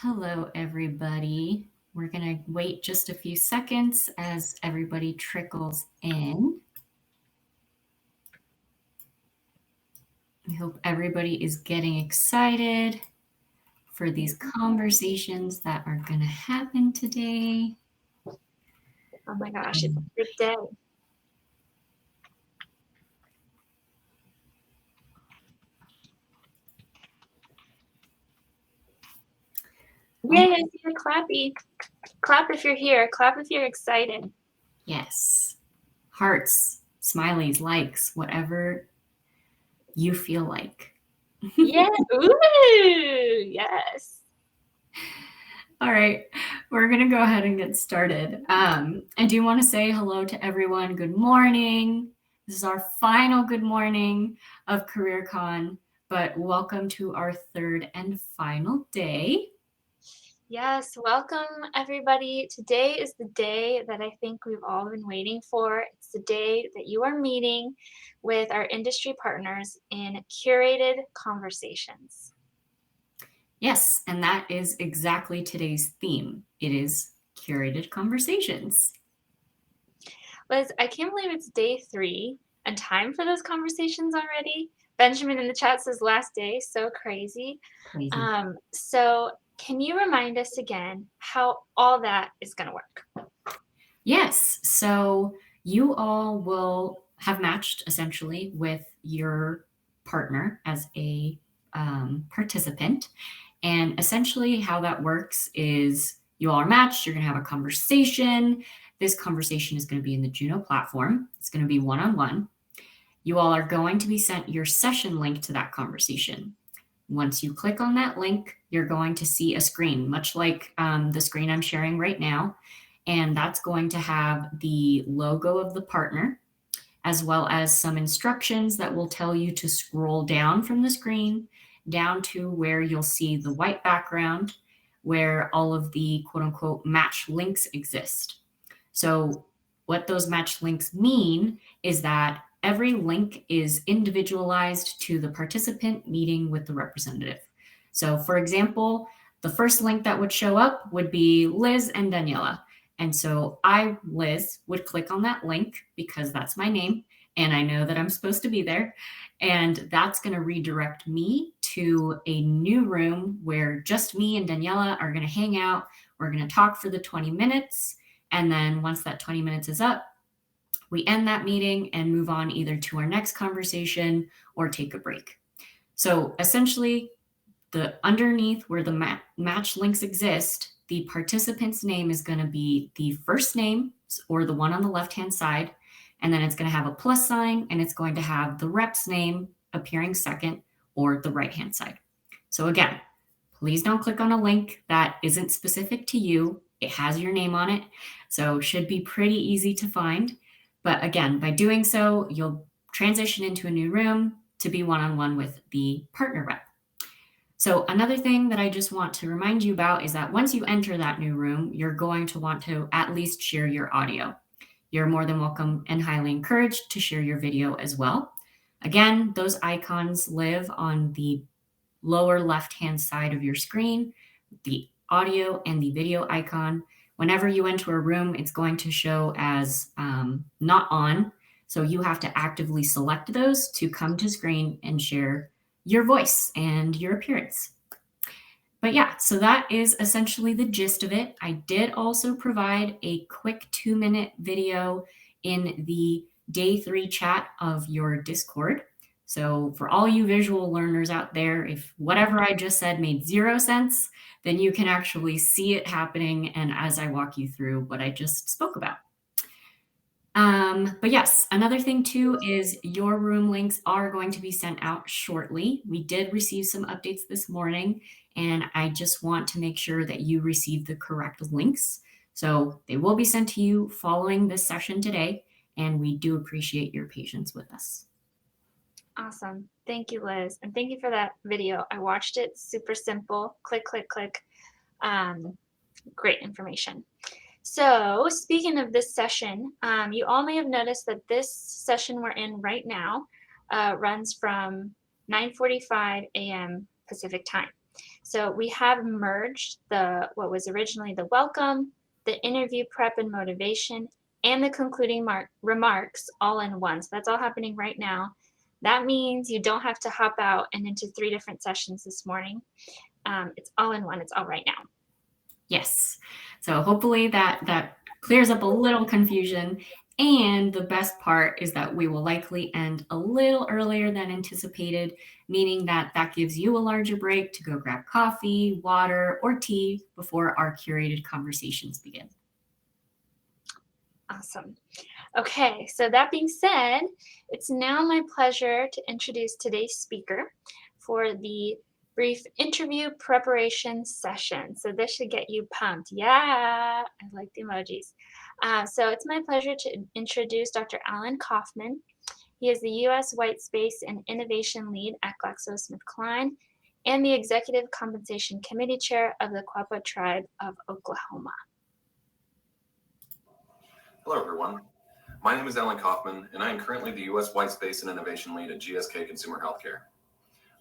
Hello, everybody. We're going to wait just a few seconds as everybody trickles in. I hope everybody is getting excited for these conversations that are going to happen today. Oh my gosh, it's a good day. Yay, I see a clappy. Clap if you're here. Clap if you're excited. Yes. Hearts, smileys, likes, whatever you feel like. Yeah. Ooh, yes. All right, we're going to go ahead and get started. I do want to say hello to everyone. Good morning. This is our final good morning of CareerCon, but welcome to our third and final day. Yes, welcome everybody. Today is the day that I think we've all been waiting for. It's the day that you are meeting with our industry partners in curated conversations. Yes, and that is exactly today's theme. It is curated conversations. Liz, I can't believe it's day 3 and time for those conversations already. Benjamin in the chat says last day, so crazy. Crazy. So can you remind us again how all that is going to work? Yes, so you all will have matched essentially with your partner as a participant. And essentially, how that works is you all are matched, you're going to have a conversation. This conversation is going to be in the Juno platform, it's going to be one on one. You all are going to be sent your session link to that conversation. Once you click on that link, you're going to see a screen, much like the screen I'm sharing right now. And that's going to have the logo of the partner, as well as some instructions that will tell you to scroll down from the screen down to where you'll see the white background where all of the quote unquote match links exist. So what those match links mean is that every link is individualized to the participant meeting with the representative. So for example, the first link that would show up would be Liz and Daniela. And so I, Liz, would click on that link because that's my name and I know that I'm supposed to be there. And that's going to redirect me to a new room where just me and Daniela are going to hang out. We're going to talk for the 20 minutes. And then once that 20 minutes is up, we end that meeting and move on either to our next conversation or take a break. So essentially, the underneath where the match links exist, the participant's name is going to be the first name or the one on the left-hand side. And then it's going to have a plus sign and it's going to have the rep's name appearing second or the right-hand side. So again, please don't click on a link that isn't specific to you. It has your name on it, so should be pretty easy to find. But again, by doing so, you'll transition into a new room to be one-on-one with the partner rep. So another thing that I just want to remind you about is that once you enter that new room, you're going to want to at least share your audio. You're more than welcome and highly encouraged to share your video as well. Again, those icons live on the lower left-hand side of your screen, the audio and the video icon. Whenever you enter a room, it's going to show as not on. So you have to actively select those to come to screen and share your voice and your appearance. But yeah, so that is essentially the gist of it. I did also provide a quick 2-minute video in the day 3 chat of your Discord. So for all you visual learners out there, if whatever I just said made 0 sense, then you can actually see it happening and as I walk you through what I just spoke about. But yes, another thing too is your room links are going to be sent out shortly. We did receive some updates this morning, and I just want to make sure that you receive the correct links. So they will be sent to you following this session today, and we do appreciate your patience with us. Awesome. Thank you, Liz. And thank you for that video. I watched it. Super simple. Click, click, click. Great information. So speaking of this session, you all may have noticed that this session we're in right now runs from 9:45 a.m. Pacific time. So we have merged what was originally the welcome, the interview prep and motivation, and the concluding remarks all in one. So that's all happening right now. That means you don't have to hop out and into 3 different sessions this morning. It's all in one. It's all right now. Yes. So hopefully that clears up a little confusion. And the best part is that we will likely end a little earlier than anticipated, meaning that that gives you a larger break to go grab coffee, water, or tea before our curated conversations begin. Awesome. Okay, so that being said, it's now my pleasure to introduce today's speaker for the brief interview preparation session. So this should get you pumped. Yeah, I like the emojis. So it's my pleasure to introduce Dr. Alan Kaufman. He is the U.S. White Space and Innovation Lead at GlaxoSmithKline and the Executive Compensation Committee Chair of the Quapaw Tribe of Oklahoma. Hello, everyone. My name is Alan Kaufman, and I am currently the U.S. White Space and Innovation Lead at GSK Consumer Healthcare.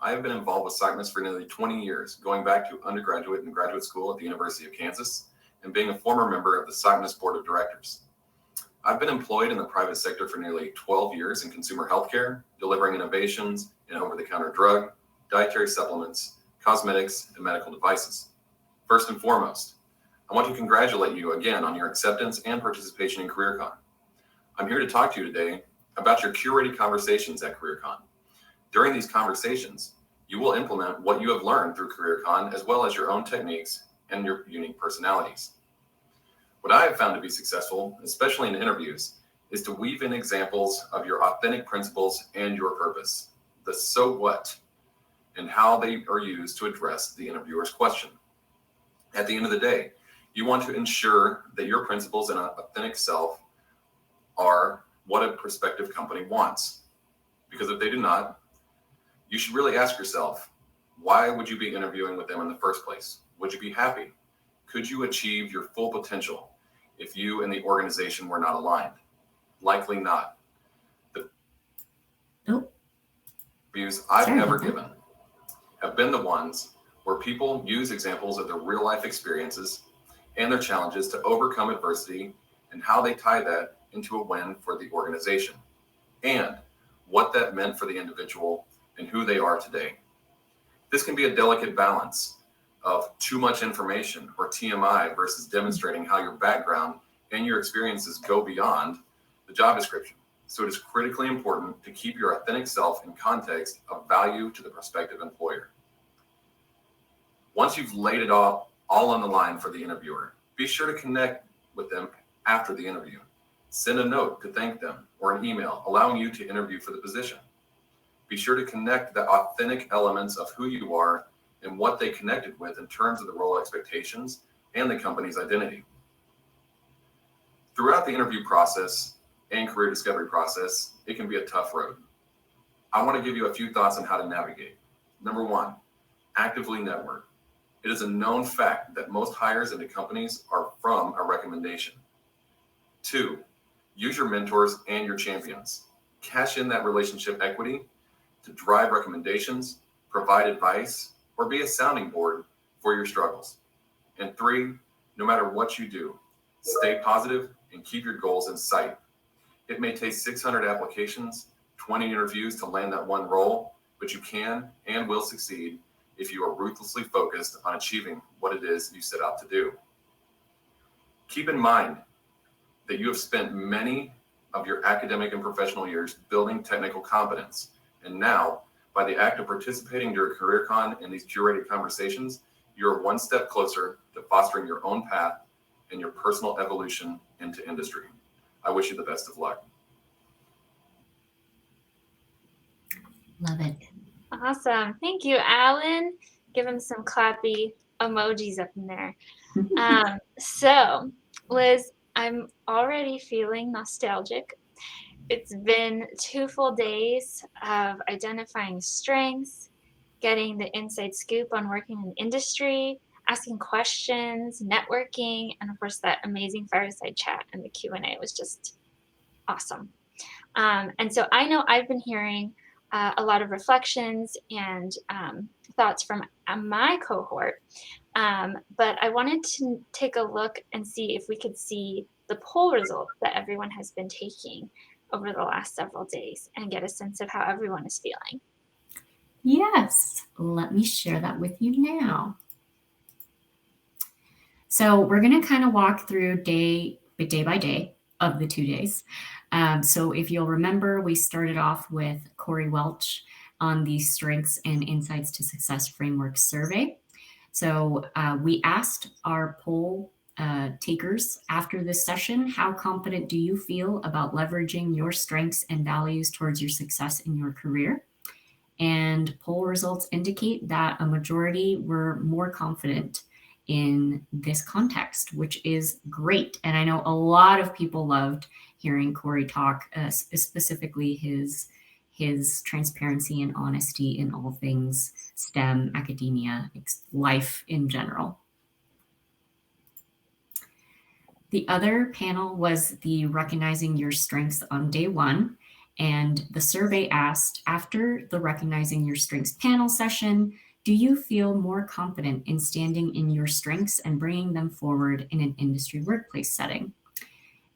I have been involved with SciMus for nearly 20 years, going back to undergraduate and graduate school at the University of Kansas, and being a former member of the SciMus Board of Directors. I've been employed in the private sector for nearly 12 years in consumer healthcare, delivering innovations in over-the-counter drug, dietary supplements, cosmetics, and medical devices. First and foremost, I want to congratulate you again on your acceptance and participation in CareerCon. I'm here to talk to you today about your curated conversations at CareerCon. During these conversations, you will implement what you have learned through CareerCon as well as your own techniques and your unique personalities. What I have found to be successful, especially in interviews, is to weave in examples of your authentic principles and your purpose, the so what, and how they are used to address the interviewer's question. At the end of the day, you want to ensure that your principles and authentic self are what a prospective company wants. Because if they do not, you should really ask yourself, why would you be interviewing with them in the first place? Would you be happy? Could you achieve your full potential if you and the organization were not aligned? Likely not. The interviews I've ever given have been the ones where people use examples of their real life experiences and their challenges to overcome adversity and how they tie that into a win for the organization and what that meant for the individual and who they are today. This can be a delicate balance of too much information or TMI versus demonstrating how your background and your experiences go beyond the job description. So it is critically important to keep your authentic self in context of value to the prospective employer. Once you've laid it all on the line for the interviewer, be sure to connect with them after the interview. Send a note to thank them or an email allowing you to interview for the position. Be sure to connect the authentic elements of who you are and what they connected with in terms of the role expectations and the company's identity. Throughout the interview process and career discovery process, it can be a tough road. I want to give you a few thoughts on how to navigate. Number one, actively network. It is a known fact that most hires into companies are from a recommendation. 2, use your mentors and your champions. Cash in that relationship equity to drive recommendations, provide advice, or be a sounding board for your struggles. And 3, no matter what you do, stay positive and keep your goals in sight. It may take 600 applications, 20 interviews to land that one role, but you can and will succeed if you are ruthlessly focused on achieving what it is you set out to do. Keep in mind that you have spent many of your academic and professional years building technical competence. And now, by the act of participating during CareerCon and these curated conversations, you're one step closer to fostering your own path and your personal evolution into industry. I wish you the best of luck. Love it. Awesome. Thank you, Alan. Give him some clappy emojis up in there. So, Liz, I'm already feeling nostalgic. It's been 2 full days of identifying strengths, getting the inside scoop on working in industry, asking questions, networking, and of course that amazing fireside chat and the Q&A was just awesome. And so I know I've been hearing a lot of reflections and thoughts from my cohort. But I wanted to take a look and see if we could see the poll results that everyone has been taking over the last several days and get a sense of how everyone is feeling. Yes, let me share that with you now. So we're going to kind of walk through day by day of the 2 days. So if you'll remember, we started off with Corey Welch on the Strengths and Insights to Success Framework survey. So we asked our poll takers after this session, how confident do you feel about leveraging your strengths and values towards your success in your career? And poll results indicate that a majority were more confident in this context, which is great. And I know a lot of people loved hearing Corey talk, specifically his transparency and honesty in all things STEM, academia, life in general. The other panel was the Recognizing Your Strengths on day 1. And the survey asked, after the Recognizing Your Strengths panel session, do you feel more confident in standing in your strengths and bringing them forward in an industry workplace setting?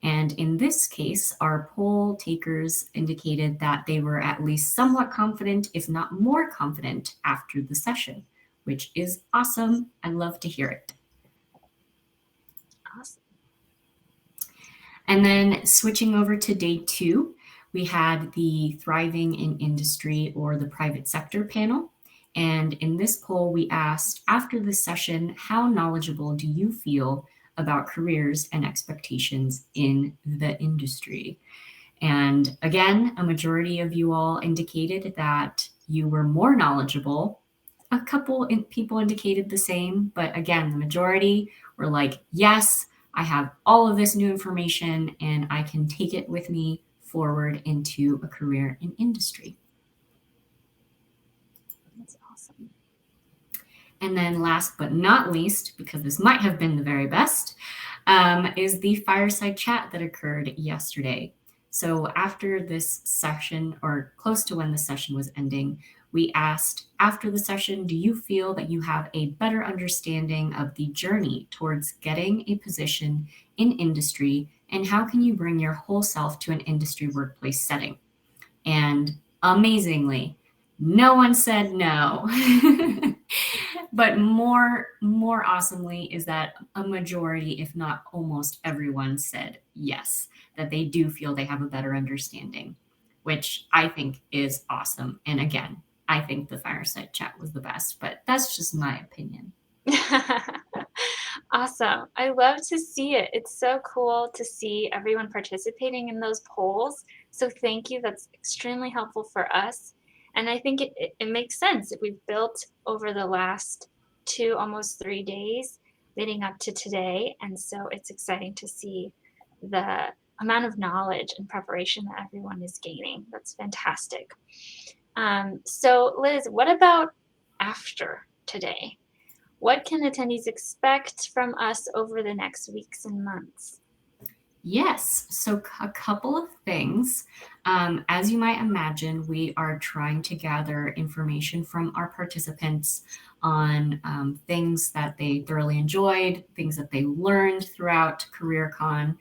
And in this case, our poll takers indicated that they were at least somewhat confident, if not more confident, after the session, which is awesome. I love to hear it. Awesome. And then switching over to day 2, we had the Thriving in Industry or the Private Sector panel. And in this poll, we asked, after the session, how knowledgeable do you feel about careers and expectations in the industry? And again, a majority of you all indicated that you were more knowledgeable. A couple people indicated the same, but again, the majority were like, yes, I have all of this new information and I can take it with me forward into a career in industry. That's awesome. And then last but not least, because this might have been the very best, is the fireside chat that occurred yesterday. So after this session, or close to when the session was ending, we asked, after the session, do you feel that you have a better understanding of the journey towards getting a position in industry, and how can you bring your whole self to an industry workplace setting? And amazingly, no one said no. But more awesomely is that a majority, if not almost everyone, said yes, that they do feel they have a better understanding, which I think is awesome. And again, I think the fireside chat was the best, but that's just my opinion. Awesome. I love to see it. It's so cool to see everyone participating in those polls. So thank you. That's extremely helpful for us. And I think it makes sense that we've built over the last 2, almost 3 days leading up to today. And so it's exciting to see the amount of knowledge and preparation that everyone is gaining. That's fantastic. So Liz, what about after today? What can attendees expect from us over the next weeks and months? Yes, so a couple of things. As you might imagine, we are trying to gather information from our participants on things that they thoroughly enjoyed, things that they learned throughout CareerCon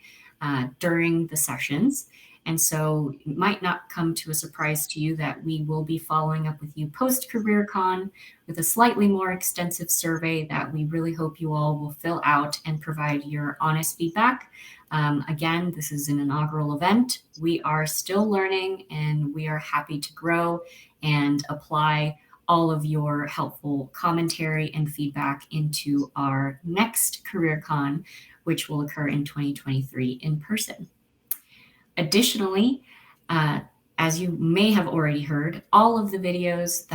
during the sessions. And so it might not come to a surprise to you that we will be following up with you post-CareerCon with a slightly more extensive survey that we really hope you all will fill out and provide your honest feedback. Again, this is an inaugural event. We are still learning and we are happy to grow and apply all of your helpful commentary and feedback into our next CareerCon, which will occur in 2023 in person. Additionally, as you may have already heard, all of the videos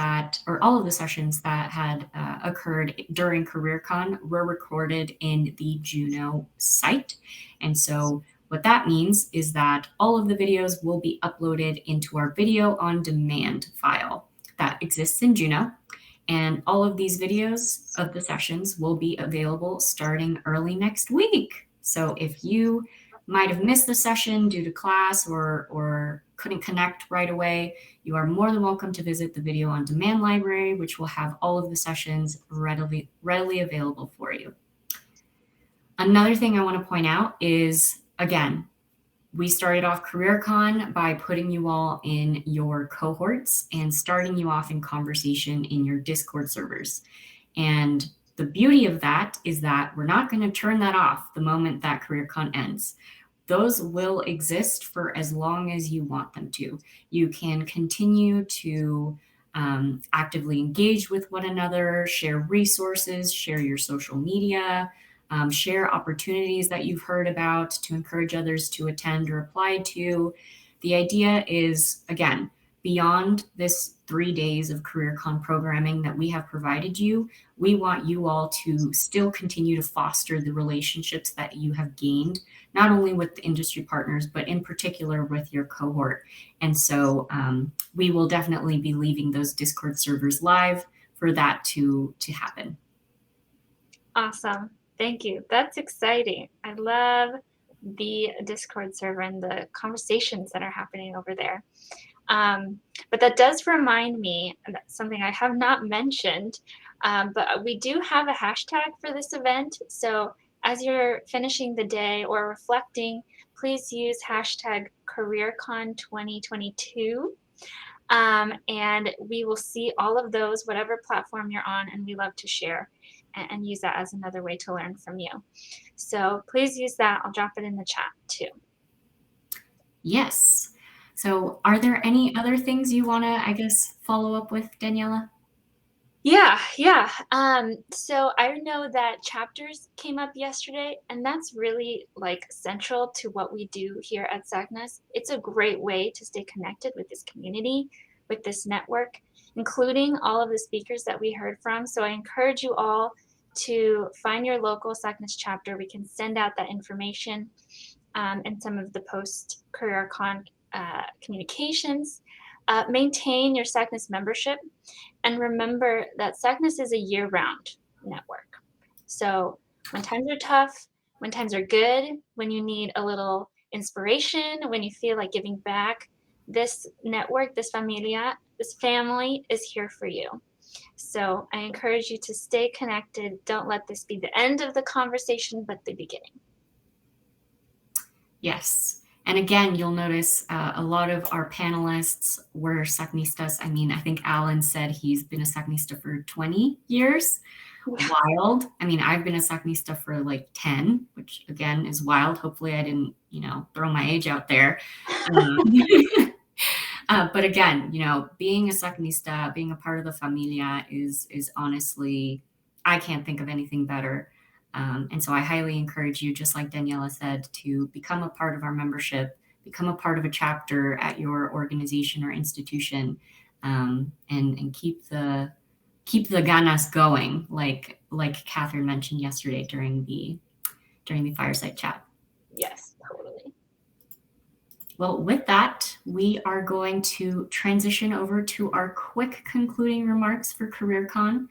all of the sessions that had occurred during CareerCon were recorded in the Juno site. And so what that means is that all of the videos will be uploaded into our video on demand file that exists in Juno. And all of these videos of the sessions will be available starting early next week. So if you might have missed the session due to class or couldn't connect right away, you are more than welcome to visit the video on demand library, which will have all of the sessions readily available for you. Another thing I want to point out is, again, we started off CareerCon by putting you all in your cohorts and starting you off in conversation in your Discord servers. And the beauty of that is that we're not going to turn that off the moment that CareerCon ends. Those will exist for as long as you want them to. You can continue to actively engage with one another, share resources, share your social media, share opportunities that you've heard about to encourage others to attend or apply to. The idea is, again, beyond this 3 days of CareerCon programming that we have provided you, we want you all to still continue to foster the relationships that you have gained, not only with the industry partners, but in particular with your cohort. And so we will definitely be leaving those Discord servers live for that to happen. Awesome. Thank you. That's exciting. I love the Discord server and the conversations that are happening over there. But that does remind me, that's something I have not mentioned, but we do have a hashtag for this event. So as you're finishing the day or reflecting, please use hashtag CareerCon2022. And we will see all of those, whatever platform you're on, and we love to share and use that as another way to learn from you. So please use that. I'll drop it in the chat too. Yes. So are there any other things you want to, I guess, follow up with, Daniela? Yeah. So I know that chapters came up yesterday, and that's really like central to what we do here at SACNAS. It's a great way to stay connected with this community, with this network, including all of the speakers that we heard from. So I encourage you all to find your local SACNAS chapter. We can send out that information and some of the post-CareerCon communications. Maintain your SACNAS membership, and remember that SACNAS is a year-round network. So when times are tough, when times are good, when you need a little inspiration, when you feel like giving back, this network, this familia, this family is here for you. So I encourage you to stay connected. Don't let this be the end of the conversation, but the beginning. Yes. And again, you'll notice a lot of our panelists were SACNistas. I mean, I think Alan said he's been a SACNista for 20 years. Wild. I mean, I've been a SACNista for like 10, which again is wild. Hopefully I didn't, throw my age out there. But again, being a SACNista, being a part of the familia is honestly, I can't think of anything better. And so I highly encourage you, just like Daniela said, to become a part of our membership, become a part of a chapter at your organization or institution, and keep the ganas going, like Catherine mentioned yesterday during the fireside chat. Yes, totally. Well, with that, we are going to transition over to our quick concluding remarks for CareerCon.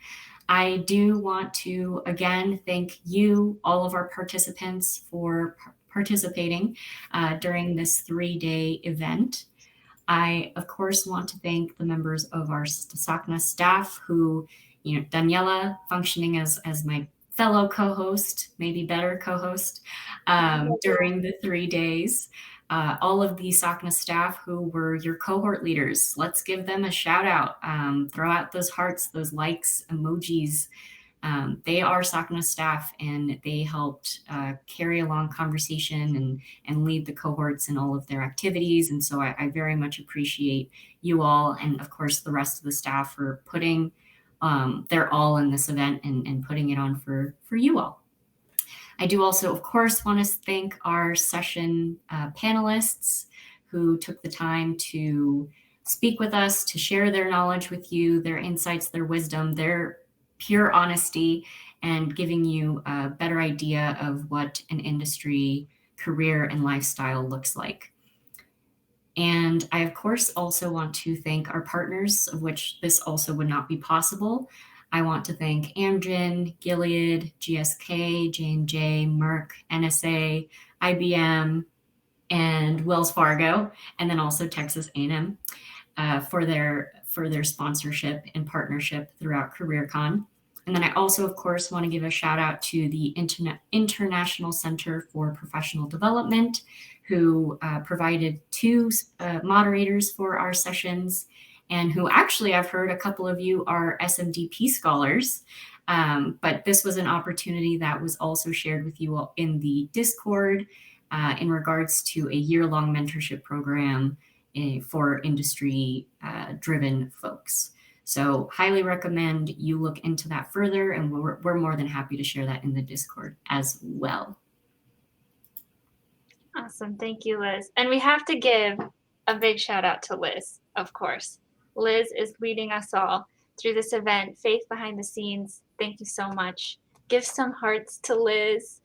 I do want to, again, thank you, all of our participants, for participating during this 3-day event. I, of course, want to thank the members of our SACNAS staff who, Daniela functioning as my fellow co-host, maybe better co-host, during the 3 days. All of the SACNAS staff who were your cohort leaders, let's give them a shout out. Throw out those hearts, those likes, emojis. They are SACNAS staff, and they helped carry along conversation and lead the cohorts in all of their activities. And so I very much appreciate you all, and of course the rest of the staff, for putting their all in this event and putting it on for you all. I do also, of course, want to thank our session panelists who took the time to speak with us, to share their knowledge with you, their insights, their wisdom, their pure honesty, and giving you a better idea of what an industry, career, and lifestyle looks like. And I, of course, also want to thank our partners, of which this also would not be possible. I want to thank Amgen, Gilead, GSK, J&J, Merck, NSA, IBM, and Wells Fargo, and then also Texas A&M for their sponsorship and partnership throughout CareerCon. And then I also, of course, want to give a shout out to the International Center for Professional Development, who provided two moderators for our sessions, and who actually I've heard a couple of you are SMDP scholars. But this was an opportunity that was also shared with you all in the Discord in regards to a year-long mentorship program for industry-driven folks. So highly recommend you look into that further, and we're more than happy to share that in the Discord as well. Awesome. Thank you, Liz. And we have to give a big shout out to Liz, of course. Liz is leading us all through this event, Faith Behind the Scenes. Thank you so much. Give some hearts to Liz.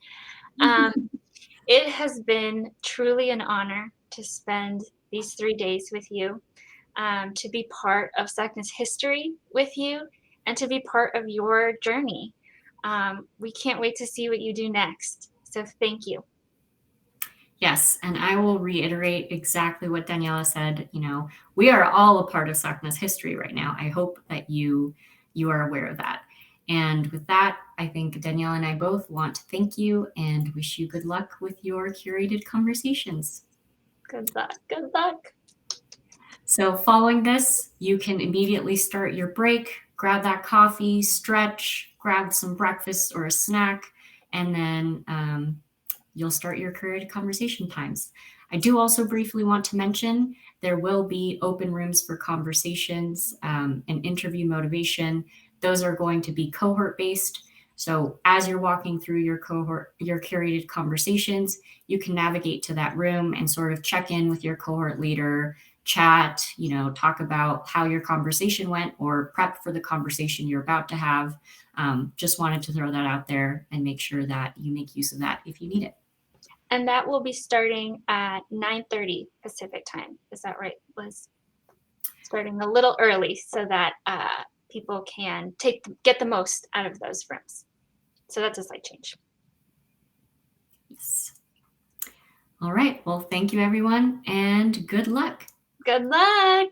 It has been truly an honor to spend these 3 days with you, to be part of SACNA's history with you, and to be part of your journey. We can't wait to see what you do next. So thank you. Yes, and I will reiterate exactly what Daniela said. You know, we are all a part of SACNA's history right now. I hope that you are aware of that. And with that, I think Daniela and I both want to thank you and wish you good luck with your curated conversations. Good luck. Good luck. So following this, you can immediately start your break, grab that coffee, stretch, grab some breakfast or a snack, and then you'll start your curated conversation times. I do also briefly want to mention there will be open rooms for conversations and interview motivation. Those are going to be cohort based. So as you're walking through your curated conversations, you can navigate to that room and sort of check in with your cohort leader, chat, you know, talk about how your conversation went or prep for the conversation you're about to have. Just wanted to throw that out there and make sure that you make use of that if you need it. And that will be starting at 9:30 Pacific time. Is that right, Liz? Starting a little early so that people can get the most out of those rooms. So that's a slight change. Yes. All right. Well, thank you, everyone, and good luck. Good luck.